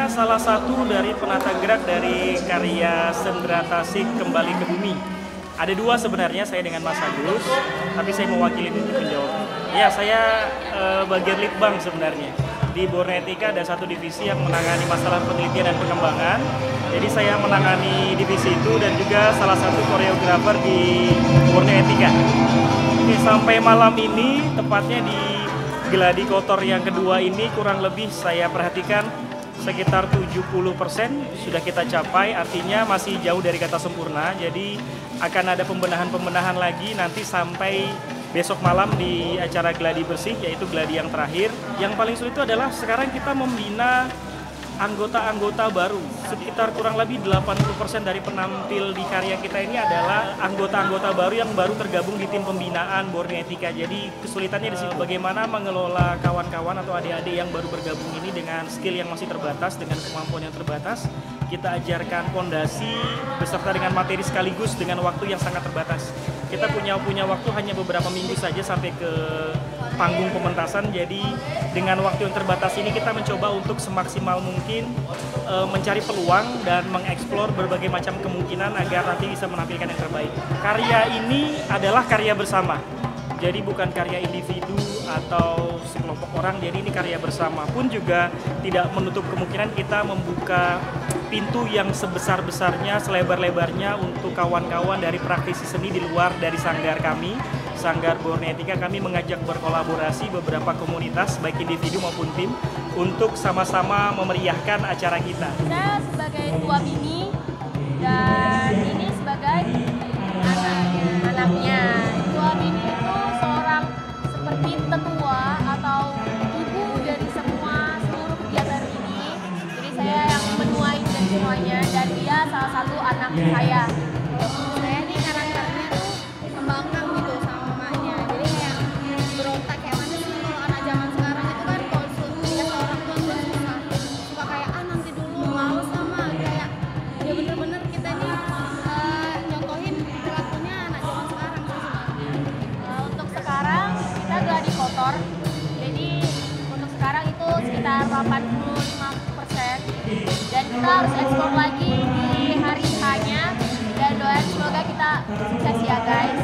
Saya salah satu dari penata gerak dari karya Sendera Tasik Kembali ke Bumi. Ada dua sebenarnya, saya dengan Mas Agus, tapi saya mewakili untuk menjawab. Ya, saya bagian litbang sebenarnya. Di Borneo Etika ada satu divisi yang menangani masalah penelitian dan pengembangan. Jadi saya menangani divisi itu dan juga salah satu koreografer di Borneo Etika. Oke, sampai malam ini, tepatnya di Gladi Kotor yang kedua ini, kurang lebih saya perhatikan sekitar 70% sudah kita capai, artinya masih jauh dari kata sempurna. Jadi akan ada pembenahan-pembenahan lagi nanti sampai besok malam di acara Gladi Bersih, yaitu Gladi yang terakhir. Yang paling sulit itu adalah sekarang kita membina anggota-anggota baru. Sekitar kurang lebih 80% dari penampil di karya kita ini adalah anggota-anggota baru yang baru tergabung di tim pembinaan Borneo Etika. Jadi kesulitannya di sini bagaimana mengelola kawan-kawan atau adik-adik yang baru bergabung ini dengan skill yang masih terbatas, dengan kemampuan yang terbatas. Kita ajarkan fondasi beserta dengan materi sekaligus dengan waktu yang sangat terbatas. Kita punya waktu hanya beberapa minggu saja sampai ke panggung pementasan. Jadi dengan waktu yang terbatas ini kita mencoba untuk semaksimal mungkin mencari peluang dan mengeksplor berbagai macam kemungkinan agar nanti bisa menampilkan yang terbaik. Karya ini adalah karya bersama. Jadi bukan karya individu atau sekelompok orang, jadi ini karya bersama. Pun juga tidak menutup kemungkinan kita membuka pintu yang sebesar-besarnya, selebar-lebarnya untuk kawan-kawan dari praktisi seni di luar dari sanggar kami, Sanggar Borneo Etika. Kami mengajak berkolaborasi beberapa komunitas, baik individu maupun tim, untuk sama-sama memeriahkan acara kita. Saya sebagai tua bini dan ini sebagai anaknya. Tua bini itu seorang seperti tetua atau ibu dari seluruh kegiatan ini. Jadi saya yang menuai dari semuanya dan dia salah satu anak saya. Saya ini karakternya tuh membangkang gitu sama mamanya. Jadi kayak berontak kayak mana sih kalau anak zaman sekarang itu kan kalau sudah seorang tua tuh suka kayak nanti dulu males sama kayak ya bener-bener kita nih nyontohin perilakunya anak zaman sekarang sih sebenarnya. Untuk sekarang kita Gladi Kotor, jadi untuk sekarang itu sekitar 85% dan kita harus eksplor lagi di hari H-nya dan doain semoga kita sukses ya guys.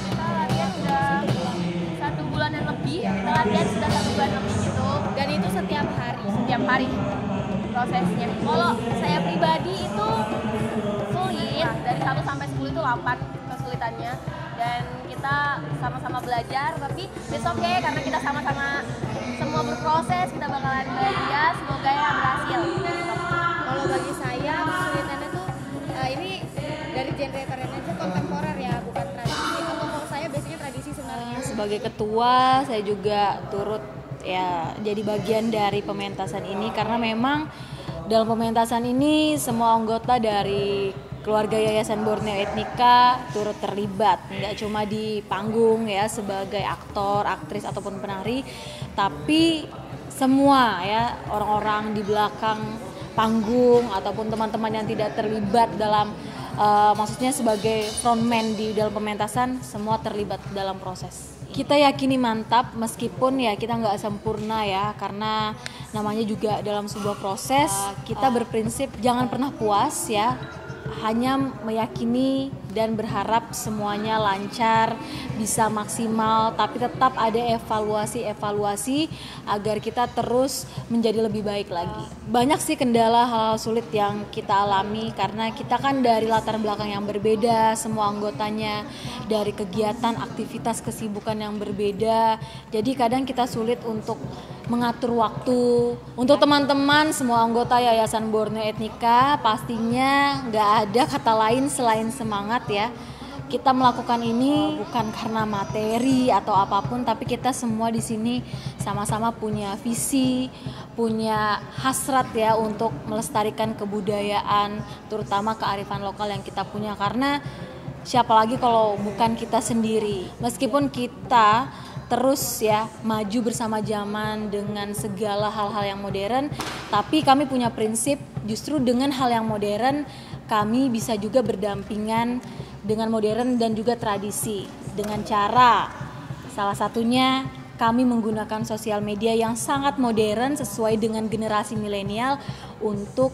Kita latihan udah 1 bulanan lebih, kita latihan sudah 1 bulan lebih gitu dan itu setiap hari prosesnya. Kalau saya pribadi itu sulit, dari 1 sampai 10 itu 8 kesulitannya dan kita sama-sama belajar, tapi it's okay karena kita sama-sama semua berproses, kita bakalan bahagia, semoga ya berhasil. Kalau bagi saya kesulitannya tuh ini dari genre tariannya itu kontemporer ya, bukan tradisi. Atau kalau saya biasanya tradisi sebenarnya. Sebagai ketua, saya juga turut ya jadi bagian dari pementasan ini karena memang dalam pementasan ini semua anggota dari keluarga Yayasan Borneo Etnika turut terlibat, nggak cuma di panggung ya sebagai aktor, aktris ataupun penari, tapi semua ya orang-orang di belakang panggung ataupun teman-teman yang tidak terlibat dalam maksudnya sebagai frontman di dalam pementasan, semua terlibat dalam proses. Kita yakini mantap meskipun ya kita nggak sempurna ya, karena namanya juga dalam sebuah proses. Kita berprinsip jangan pernah puas ya, hanya meyakini dan berharap semuanya lancar, bisa maksimal, tapi tetap ada evaluasi agar kita terus menjadi lebih baik lagi. Banyak sih kendala, hal-hal sulit yang kita alami karena kita kan dari latar belakang yang berbeda, semua anggotanya dari kegiatan, aktivitas, kesibukan yang berbeda. Jadi kadang kita sulit untuk mengatur waktu. Untuk teman-teman semua anggota Yayasan Borneo Etnika, pastinya nggak ada kata lain selain semangat ya. Kita melakukan ini bukan karena materi atau apapun, tapi kita semua di sini sama-sama punya visi, punya hasrat ya untuk melestarikan kebudayaan, terutama kearifan lokal yang kita punya. Karena siapa lagi kalau bukan kita sendiri. Meskipun kita terus ya maju bersama zaman dengan segala hal-hal yang modern, tapi kami punya prinsip justru dengan hal yang modern kami bisa juga berdampingan dengan modern dan juga tradisi dengan cara salah satunya kami menggunakan sosial media yang sangat modern sesuai dengan generasi milenial untuk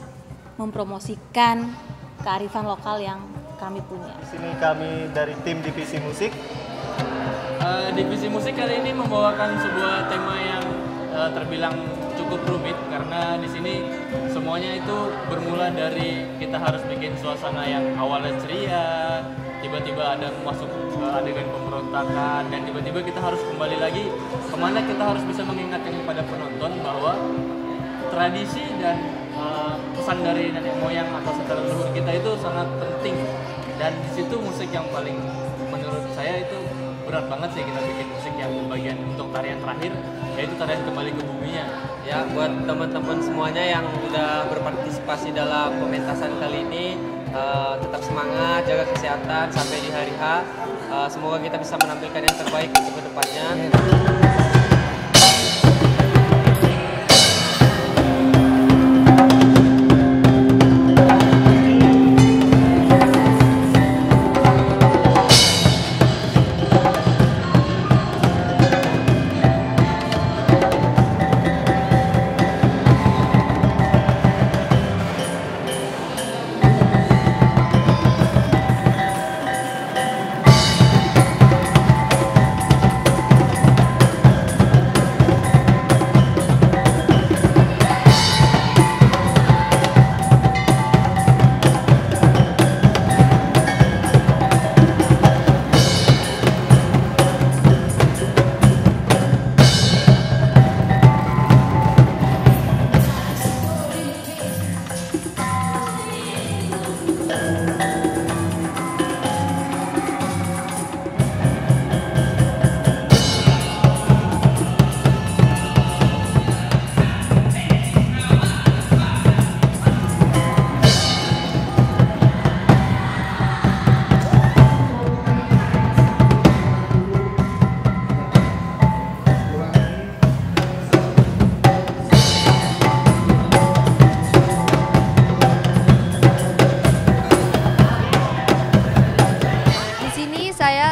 mempromosikan kearifan lokal yang kami punya. Di sini kami dari tim divisi musik. Divisi musik kali ini membawakan sebuah tema yang terbilang cukup rumit karena di sini semuanya itu bermula dari kita harus bikin suasana yang awalnya ceria, tiba-tiba ada masuk adegan pemberontakan, dan tiba-tiba kita harus kembali lagi kemana kita harus bisa mengingatkan kepada penonton bahwa tradisi dan pesan dari nenek moyang atau saudara leluhur kita itu sangat penting, dan di situ musik yang paling menurut saya itu berat banget sih kita bikin musik yang bagian untuk tarian terakhir, yaitu tarian kembali ke buminya. Ya, buat teman-teman semuanya yang udah berpartisipasi dalam pementasan kali ini, tetap semangat, jaga kesehatan sampai di hari H. Semoga kita bisa menampilkan yang terbaik untuk kedepannya.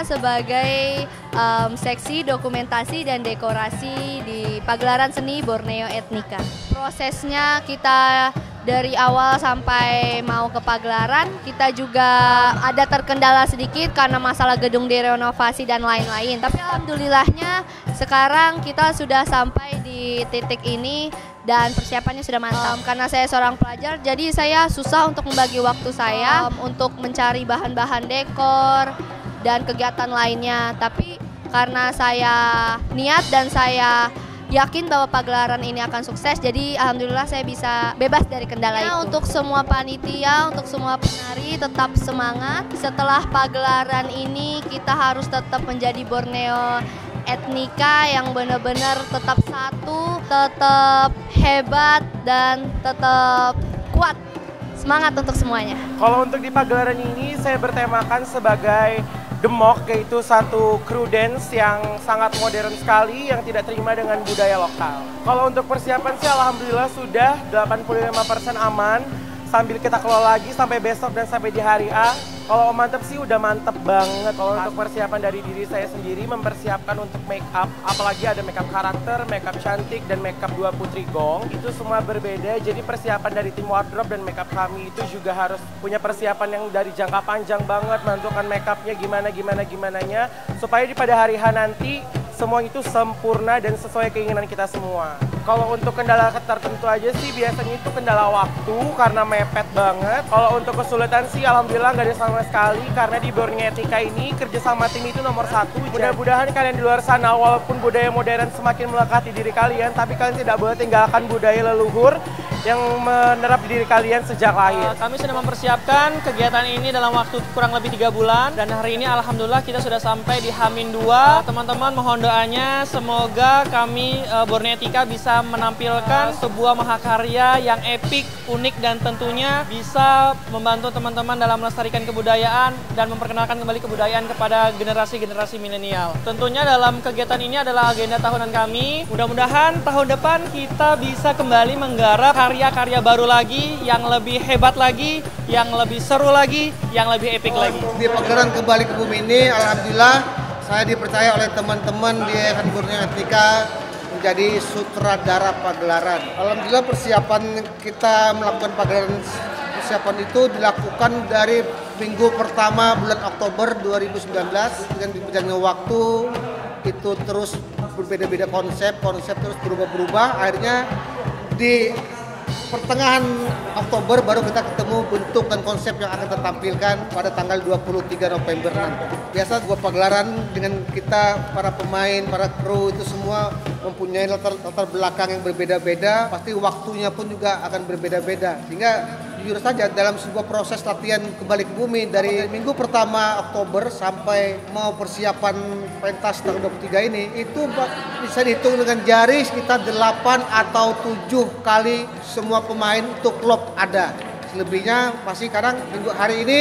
Sebagai seksi dokumentasi dan dekorasi di pagelaran seni Borneo Etnika. Prosesnya kita dari awal sampai mau ke pagelaran, kita juga ada terkendala sedikit karena masalah gedung direnovasi dan lain-lain. Tapi alhamdulillahnya sekarang kita sudah sampai di titik ini dan persiapannya sudah mantap. Karena saya seorang pelajar, jadi saya susah untuk membagi waktu saya untuk mencari bahan-bahan dekor dan kegiatan lainnya. Tapi karena saya niat dan saya yakin bahwa pagelaran ini akan sukses, jadi alhamdulillah saya bisa bebas dari kendala itu. Untuk semua panitia, untuk semua penari, tetap semangat. Setelah pagelaran ini kita harus tetap menjadi Borneo Etnika yang benar-benar tetap satu, tetap hebat, dan tetap kuat. Semangat untuk semuanya. Kalau untuk di pagelaran ini saya bertemakan sebagai Demok, yaitu satu kru dance yang sangat modern sekali yang tidak terima dengan budaya lokal. Kalau untuk persiapan sih alhamdulillah sudah 85% aman, sambil kita kelola lagi sampai besok dan sampai di hari A. Kalau mantep sih udah mantep banget. Kalau untuk persiapan dari diri saya sendiri, mempersiapkan untuk make up, apalagi ada make up karakter, make up cantik, dan make up dua putri gong, itu semua berbeda. Jadi persiapan dari tim wardrobe dan make up kami itu juga harus punya persiapan yang dari jangka panjang banget, menentukan make upnya gimananya, supaya di pada hari H nanti semua itu sempurna dan sesuai keinginan kita semua. Kalau untuk kendala tertentu aja sih biasanya itu kendala waktu karena mepet banget. Kalau untuk kesulitan sih alhamdulillah nggak ada sama sekali, karena di Borneo Etnika ini kerjasama tim itu nomor 1. Mudah-mudahan kalian di luar sana walaupun budaya modern semakin melekati diri kalian, tapi kalian tidak boleh tinggalkan budaya leluhur yang menerap di diri kalian sejak lahir. Kami sudah mempersiapkan kegiatan ini dalam waktu kurang lebih 3 bulan, dan hari ini alhamdulillah kita sudah sampai di H-2. Teman-teman mohon doanya semoga kami Borneo Etnika bisa menampilkan sebuah mahakarya yang epik, unik, dan tentunya bisa membantu teman-teman dalam melestarikan kebudayaan dan memperkenalkan kembali kebudayaan kepada generasi-generasi milenial. Tentunya dalam kegiatan ini adalah agenda tahunan kami. Mudah-mudahan tahun depan kita bisa kembali menggarap karya-karya baru lagi, yang lebih hebat lagi, yang lebih seru lagi, yang lebih epik lagi. Di pagelaran Kembali ke Bumi ini alhamdulillah Saya dipercaya oleh teman-teman di Yayasan Borneo Etnika menjadi sutradara pagelaran. Alhamdulillah persiapan kita melakukan pagelaran persiapan itu dilakukan dari minggu pertama bulan Oktober 2019 dengan berjalannya waktu itu terus berbeda-beda konsep terus berubah-berubah. Akhirnya di pertengahan Oktober baru kita ketemu bentuk dan konsep yang akan kita tampilkan pada tanggal 23 November nanti. Biasa sebuah pagelaran dengan kita para pemain, para kru itu semua mempunyai latar belakang yang berbeda-beda, pasti waktunya pun juga akan berbeda-beda. Sehingga jujur saja dalam sebuah proses latihan kembali ke bumi dari minggu pertama Oktober sampai mau persiapan pentas tanggal 23 ini itu bisa dihitung dengan jari sekitar 8 atau 7 kali semua pemain untuk klub ada. Selebihnya pasti kadang minggu hari ini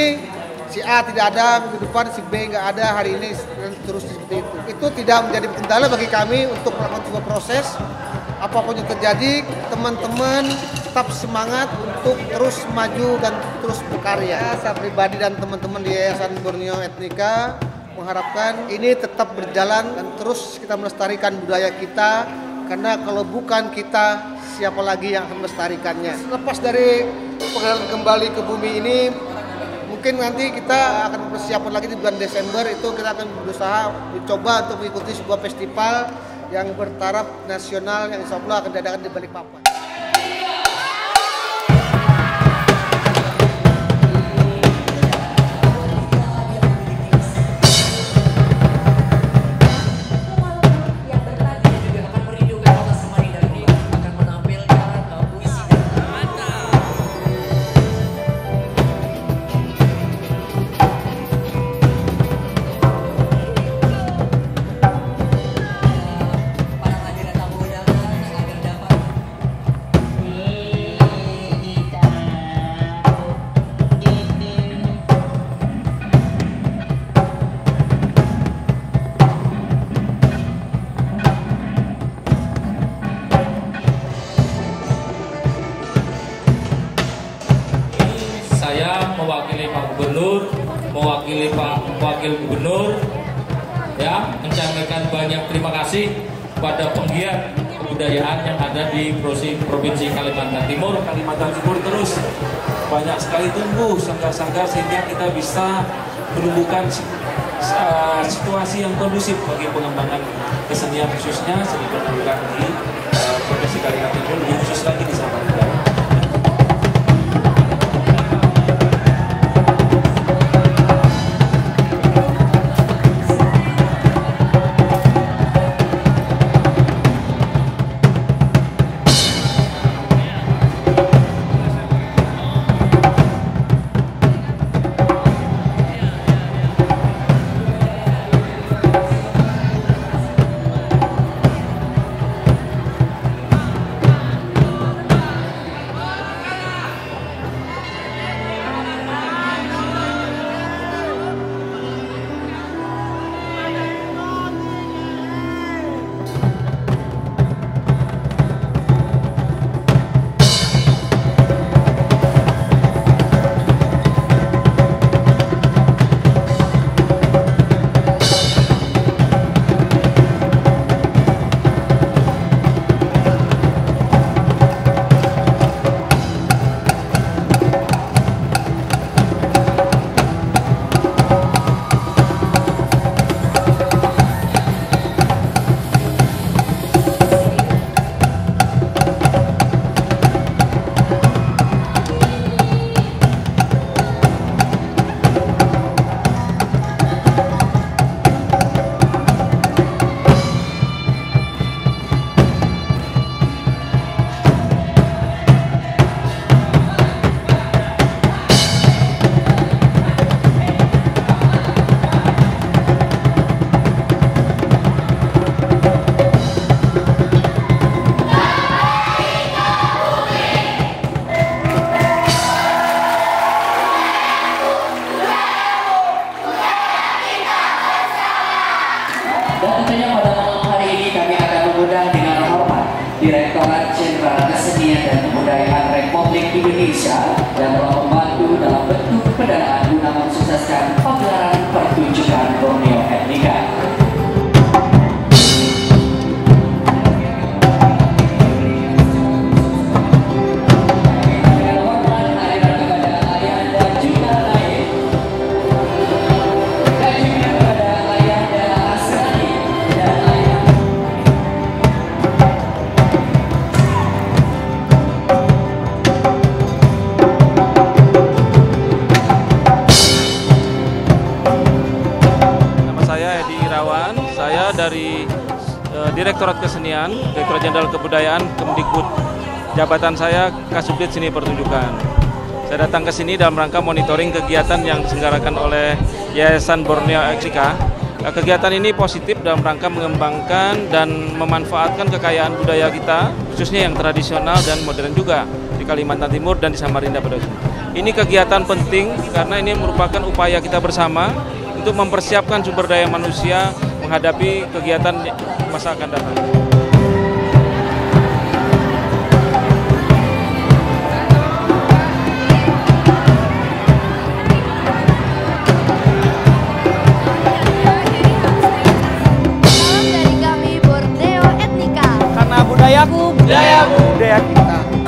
si A tidak ada, minggu depan si B nggak ada, hari ini dan terus seperti itu. Itu tidak menjadi kendala bagi kami untuk melakukan sebuah proses. Apapun yang terjadi, teman-teman tetap semangat untuk terus maju dan terus berkarya. Saya pribadi dan teman-teman di Yayasan Borneo Etnika mengharapkan ini tetap berjalan dan terus kita melestarikan budaya kita, karena kalau bukan kita, siapa lagi yang akan melestarikannya. Lepas dari pagelaran kembali ke bumi ini, mungkin nanti kita akan persiapan lagi di bulan Desember, itu kita akan berusaha mencoba untuk mengikuti sebuah festival yang bertaraf nasional yang insya Allah akan diadakan di Balikpapan. Mewakili Pak Gubernur, mewakili Pak Wakil Gubernur, ya, menyampaikan banyak terima kasih kepada penggiat kebudayaan yang ada di Provinsi Kalimantan Timur. Kalimantan Timur terus banyak sekali tumbuh sanggar-sanggar sehingga kita bisa menumbuhkan situasi yang kondusif bagi pengembangan kesenian khususnya seni pertunjukan di Provinsi Kalimantan Timur, lebih khusus lagi di Samarinda. Dan tentunya pada malam hari ini kami akan mengundang dengan hormat Direktorat Jenderal Kesenian dan Kebudayaan Republik Indonesia yang telah membantu dalam bentuk pendanaan guna mensukseskan pagelaran pertunjukan Borneo Etnika. Kebudayaan Kemdikbud. Jabatan saya Kasubdit Seni Pertunjukan. Saya datang ke sini dalam rangka monitoring kegiatan yang diselenggarakan oleh Yayasan Borneo Eksika. Kegiatan ini positif dalam rangka mengembangkan dan memanfaatkan kekayaan budaya kita, khususnya yang tradisional dan modern juga di Kalimantan Timur dan di Samarinda pada umumnya. Ini kegiatan penting karena ini merupakan upaya kita bersama untuk mempersiapkan sumber daya manusia menghadapi kegiatan masa akan datang. Salam dari kami Borneo Etnika. Karena budayaku, Budayamu. budaya kita.